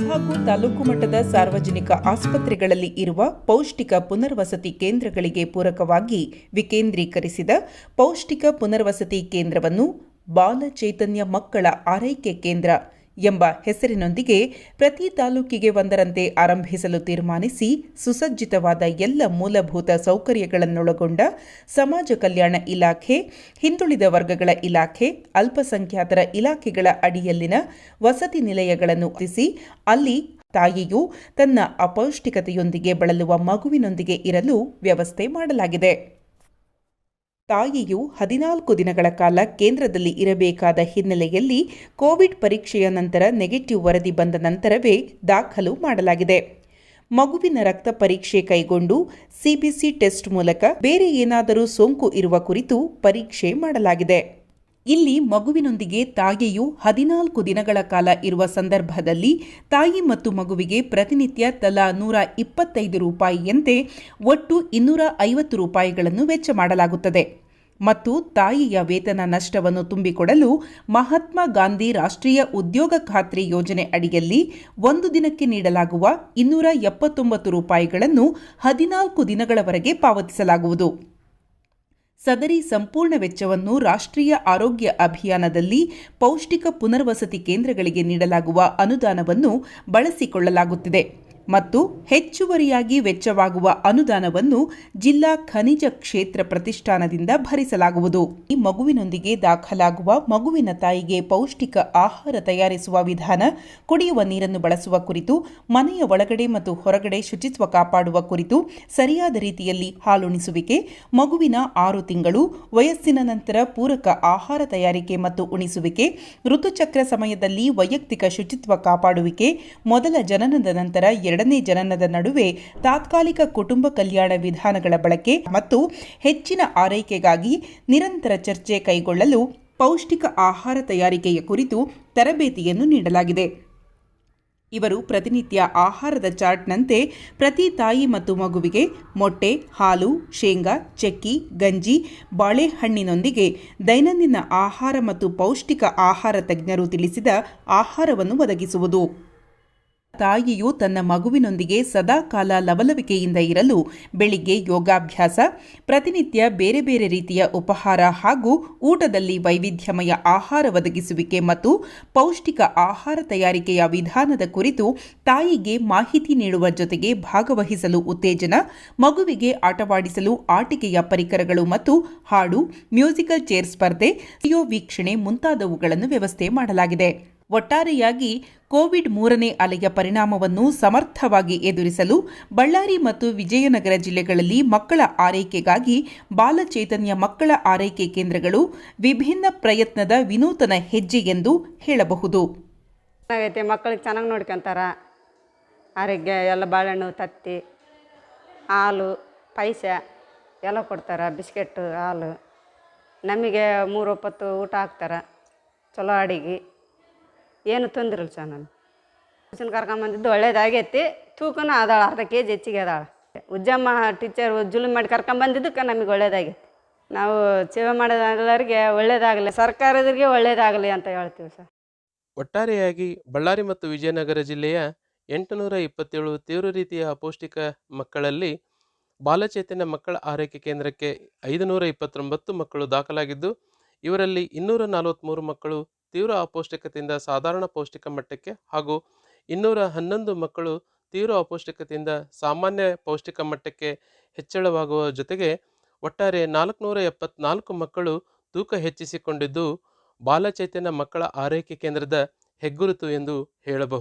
ಹಾಗೂ ತಾಲೂಕು ಮಟ್ಟದ ಸಾರ್ವಜನಿಕ ಆಸ್ಪತ್ರೆಗಳಲ್ಲಿ ಇರುವ ಪೌಷ್ಟಿಕ ಪುನರ್ವಸತಿ ಕೇಂದ್ರಗಳಿಗೆ ಪೂರಕವಾಗಿ ವಿಕೇಂದ್ರೀಕರಿಸಿದ ಪೌಷ್ಟಿಕ ಪುನರ್ವಸತಿ ಕೇಂದ್ರವನ್ನು ಬಾಲ ಚೈತನ್ಯ ಮಕ್ಕಳ ಆರೈಕೆ ಕೇಂದ್ರ ಎಂಬ ಹೆಸರಿನೊಂದಿಗೆ ಪ್ರತಿ ತಾಲೂಕಿಗೆ ಒಂದರಂತೆ ಆರಂಭಿಸಲು ತೀರ್ಮಾನಿಸಿ ಸುಸಜ್ಜಿತವಾದ ಎಲ್ಲ ಮೂಲಭೂತ ಸೌಕರ್ಯಗಳನ್ನೊಳಗೊಂಡ ಸಮಾಜ ಕಲ್ಯಾಣ ಇಲಾಖೆ, ಹಿಂದುಳಿದ ವರ್ಗಗಳ ಇಲಾಖೆ, ಅಲ್ಪಸಂಖ್ಯಾತರ ಇಲಾಖೆಗಳ ಅಡಿಯಲ್ಲಿನ ವಸತಿ ನಿಲಯಗಳನ್ನು ರಚಿಸಿ ಅಲ್ಲಿ ತಾಯಿಯು ತನ್ನ ಅಪೌಷ್ಟಿಕತೆಯೊಂದಿಗೆ ಬಳಲುವ ಮಗುವಿನೊಂದಿಗೆ ಇರಲು ವ್ಯವಸ್ಥೆ ಮಾಡಲಾಗಿದೆ. ತಾಯಿಯು 14 ದಿನಗಳ ಕಾಲ ಕೇಂದ್ರದಲ್ಲಿ ಇರಬೇಕಾದ ಹಿನ್ನೆಲೆಯಲ್ಲಿ ಕೋವಿಡ್ ಪರೀಕ್ಷೆಯ ನಂತರ ನೆಗೆಟಿವ್ ವರದಿ ಬಂದ ನಂತರವೇ ದಾಖಲು ಮಾಡಲಾಗಿದೆ. ಮಗುವಿನ ರಕ್ತ ಪರೀಕ್ಷೆ ಕೈಗೊಂಡು ಸಿಬಿಸಿ ಟೆಸ್ಟ್ ಮೂಲಕ ಬೇರೆ ಏನಾದರೂ ಸೋಂಕು ಇರುವ ಕುರಿತು ಪರೀಕ್ಷೆ ಮಾಡಲಾಗಿದೆ. ಇಲ್ಲಿ ಮಗುವಿನೊಂದಿಗೆ ತಾಯಿಯು 14 ದಿನಗಳ ಕಾಲ ಇರುವ ಸಂದರ್ಭದಲ್ಲಿ ತಾಯಿ ಮತ್ತು ಮಗುವಿಗೆ ಪ್ರತಿನಿತ್ಯ ತಲಾ ₹125ಯಂತೆ ಒಟ್ಟು ₹250 ವೆಚ್ಚ ಮಾಡಲಾಗುತ್ತದೆ ಮತ್ತು ತಾಯಿಯ ವೇತನ ನಷ್ಟವನ್ನು ತುಂಬಿಕೊಡಲು ಮಹಾತ್ಮ ಗಾಂಧಿ ರಾಷ್ಟ್ರೀಯ ಉದ್ಯೋಗ ಖಾತ್ರಿ ಯೋಜನೆ ಅಡಿಯಲ್ಲಿ ಒಂದು ದಿನಕ್ಕೆ ನೀಡಲಾಗುವ ₹279 14 ದಿನಗಳವರೆಗೆ ಪಾವತಿಸಲಾಗುವುದು. ಸದರಿ ಸಂಪೂರ್ಣ ವೆಚ್ಚವನ್ನು ರಾಷ್ಟ್ರೀಯ ಆರೋಗ್ಯ ಅಭಿಯಾನದಲ್ಲಿ ಪೌಷ್ಟಿಕ ಪುನರ್ವಸತಿ ಕೇಂದ್ರಗಳಿಗೆ ನೀಡಲಾಗುವ ಅನುದಾನವನ್ನು ಬಳಸಿಕೊಳ್ಳಲಾಗುತ್ತಿದೆ ಮತ್ತು ಹೆಚ್ಚುವರಿಯಾಗಿ ವೆಚ್ಚವಾಗುವ ಅನುದಾನವನ್ನು ಜಿಲ್ಲಾ ಖನಿಜ ಕ್ಷೇತ್ರ ಪ್ರತಿಷ್ಠಾನದಿಂದ ಭರಿಸಲಾಗುವುದು. ಈ ಮಗುವಿನೊಂದಿಗೆ ದಾಖಲಾಗುವ ಮಗುವಿನ ತಾಯಿಗೆ ಪೌಷ್ಟಿಕ ಆಹಾರ ತಯಾರಿಸುವ ವಿಧಾನ, ಕುಡಿಯುವ ನೀರನ್ನು ಬಳಸುವ ಕುರಿತು, ಮನೆಯ ಒಳಗಡೆ ಮತ್ತು ಹೊರಗಡೆ ಶುಚಿತ್ವ ಕಾಪಾಡುವ ಕುರಿತು, ಸರಿಯಾದ ರೀತಿಯಲ್ಲಿ ಹಾಲುಣಿಸುವಿಕೆ, ಮಗುವಿನ 6 ತಿಂಗಳು ವಯಸ್ಸಿನ ನಂತರ ಪೂರಕ ಆಹಾರ ತಯಾರಿಕೆ ಮತ್ತು ಉಣಿಸುವಿಕೆ, ಋತುಚಕ್ರ ಸಮಯದಲ್ಲಿ ವೈಯಕ್ತಿಕ ಶುಚಿತ್ವ ಕಾಪಾಡುವಿಕೆ, ಮೊದಲ ಜನನದ ನಂತರ 2ನೇ ಜನನದ ನಡುವೆ ತಾತ್ಕಾಲಿಕ ಕುಟುಂಬ ಕಲ್ಯಾಣ ವಿಧಾನಗಳ ಬಳಕೆ ಮತ್ತು ಹೆಚ್ಚಿನ ಆರೈಕೆಗಾಗಿ ನಿರಂತರ ಚರ್ಚೆ ಕೈಗೊಳ್ಳಲು ಪೌಷ್ಟಿಕ ಆಹಾರ ತಯಾರಿಕೆಯ ಕುರಿತು ತರಬೇತಿಯನ್ನು ನೀಡಲಾಗಿದೆ. ಇವರು ಪ್ರತಿನಿತ್ಯ ಆಹಾರದ ಚಾರ್ಟ್ನಂತೆ ಪ್ರತಿ ತಾಯಿ ಮತ್ತು ಮಗುವಿಗೆ ಮೊಟ್ಟೆ, ಹಾಲು, ಶೇಂಗಾ, ಚಕ್ಕಿ, ಗಂಜಿ, ಬಾಳೆಹಣ್ಣಿನೊಂದಿಗೆ ದೈನಂದಿನ ಆಹಾರ ಮತ್ತು ಪೌಷ್ಟಿಕ ಆಹಾರ ತಜ್ಞರು ತಿಳಿಸಿದ ಆಹಾರವನ್ನು ಒದಗಿಸುವುದು. ತಾಯಿಯು ತನ್ನ ಮಗುವಿನೊಂದಿಗೆ ಸದಾಕಾಲ ಲವಲವಿಕೆಯಿಂದ ಇರಲು ಬೆಳಿಗ್ಗೆ ಯೋಗಾಭ್ಯಾಸ, ಪ್ರತಿನಿತ್ಯ ಬೇರೆ ಬೇರೆ ರೀತಿಯ ಉಪಹಾರ ಹಾಗೂ ಊಟದಲ್ಲಿ ವೈವಿಧ್ಯಮಯ ಆಹಾರ ಒದಗಿಸುವಿಕೆ ಮತ್ತು ಪೌಷ್ಟಿಕ ಆಹಾರ ತಯಾರಿಕೆಯ ವಿಧಾನದ ಕುರಿತು ತಾಯಿಗೆ ಮಾಹಿತಿ ನೀಡುವ ಜೊತೆಗೆ ಭಾಗವಹಿಸಲು ಉತ್ತೇಜನ, ಮಗುವಿಗೆ ಆಟವಾಡಿಸಲು ಆಟಿಕೆಯ ಪರಿಕರಗಳು ಮತ್ತು ಹಾಡು, ಮ್ಯೂಸಿಕಲ್ ಚೇರ್ ಸ್ಪರ್ಧೆ, ವಿಡಿಯೋ ವೀಕ್ಷಣೆ ಮುಂತಾದವುಗಳನ್ನು ವ್ಯವಸ್ಥೆ ಮಾಡಲಾಗಿದೆ. ಒಟ್ಟಾರೆಯಾಗಿ ಕೋವಿಡ್ 3ನೇ ಅಲೆಯ ಪರಿಣಾಮವನ್ನು ಸಮರ್ಥವಾಗಿ ಎದುರಿಸಲು ಬಳ್ಳಾರಿ ಮತ್ತು ವಿಜಯನಗರ ಜಿಲ್ಲೆಗಳಲ್ಲಿ ಮಕ್ಕಳ ಆರೈಕೆಗಾಗಿ ಬಾಲ ಚೈತನ್ಯ ಮಕ್ಕಳ ಆರೈಕೆ ಕೇಂದ್ರಗಳು ವಿಭಿನ್ನ ಪ್ರಯತ್ನದ ವಿನೂತನ ಹೆಜ್ಜೆ ಎಂದು ಹೇಳಬಹುದು. ಮಕ್ಕಳಿಗೆ ಚೆನ್ನಾಗಿ ನೋಡ್ಕೊಂತಾರ. ಆರೋಗ್ಯ ಎಲ್ಲ ಬಾಳೆಹಣ್ಣು, ತತ್ತಿ, ಹಾಲು, ಪಾಯಸ ಎಲ್ಲ ಕೊಡ್ತಾರೆ. ಬಿಸ್ಕೆಟ್ಟು, ಹಾಲು. ನಮಗೆ 3 ಹೊತ್ತು ಊಟ ಹಾಕ್ತಾರೆ. ಚಲೋ ಅಡಿಗೆ, ಏನು ತೊಂದಿರಲ್ಲ ಸರ್. ನಾನು ಟ್ಯೂಷನ್ ಕರ್ಕೊಂಬಂದಿದ್ದು ಒಳ್ಳೇದಾಗೈತಿ. ತೂಕನೂ ಆದಾಳ, ಅರ್ಧ kg ಹೆಚ್ಚಿಗೆ ಅದಾಳ. ಉಜ್ಜಮ್ಮ ಟೀಚರ್ ಜುಲುಮ್ ಮಾಡಿ ಕರ್ಕೊಂಬಂದಿದ್ದಕ್ಕೆ ನಮಗೆ ಒಳ್ಳೇದಾಗೈತಿ. ನಾವು ಸೇವೆ ಮಾಡೋದೆಲ್ಲರಿಗೆ ಒಳ್ಳೇದಾಗಲಿ, ಸರ್ಕಾರದರಿಗೆ ಒಳ್ಳೇದಾಗಲಿ ಅಂತ ಹೇಳ್ತೀವಿ ಸರ್. ಒಟ್ಟಾರೆಯಾಗಿ ಬಳ್ಳಾರಿ ಮತ್ತು ವಿಜಯನಗರ ಜಿಲ್ಲೆಯ 827 ತೀವ್ರ ರೀತಿಯ ಅಪೌಷ್ಟಿಕ ಮಕ್ಕಳಲ್ಲಿ ಬಾಲಚೈತನ್ಯ ಮಕ್ಕಳ ಆರೈಕೆ ಕೇಂದ್ರಕ್ಕೆ 529 ಮಕ್ಕಳು ದಾಖಲಾಗಿದ್ದು, ಇವರಲ್ಲಿ 243 ಮಕ್ಕಳು ತೀವ್ರ ಅಪೌಷ್ಟಿಕತೆಯಿಂದ ಸಾಧಾರಣ ಪೌಷ್ಟಿಕ ಮಟ್ಟಕ್ಕೆ ಹಾಗೂ 211 ಮಕ್ಕಳು ತೀವ್ರ ಅಪೌಷ್ಟಿಕತೆಯಿಂದ ಸಾಮಾನ್ಯ ಪೌಷ್ಟಿಕ ಮಟ್ಟಕ್ಕೆ ಹೆಚ್ಚಳವಾಗುವ ಜೊತೆಗೆ ಒಟ್ಟಾರೆ 474 ಮಕ್ಕಳು ತೂಕ ಹೆಚ್ಚಿಸಿಕೊಂಡಿದ್ದು ಬಾಲಚೈತನ್ಯ ಮಕ್ಕಳ ಆರೈಕೆ ಕೇಂದ್ರದ ಹೆಗ್ಗುರುತು ಎಂದು ಹೇಳಬಹುದು.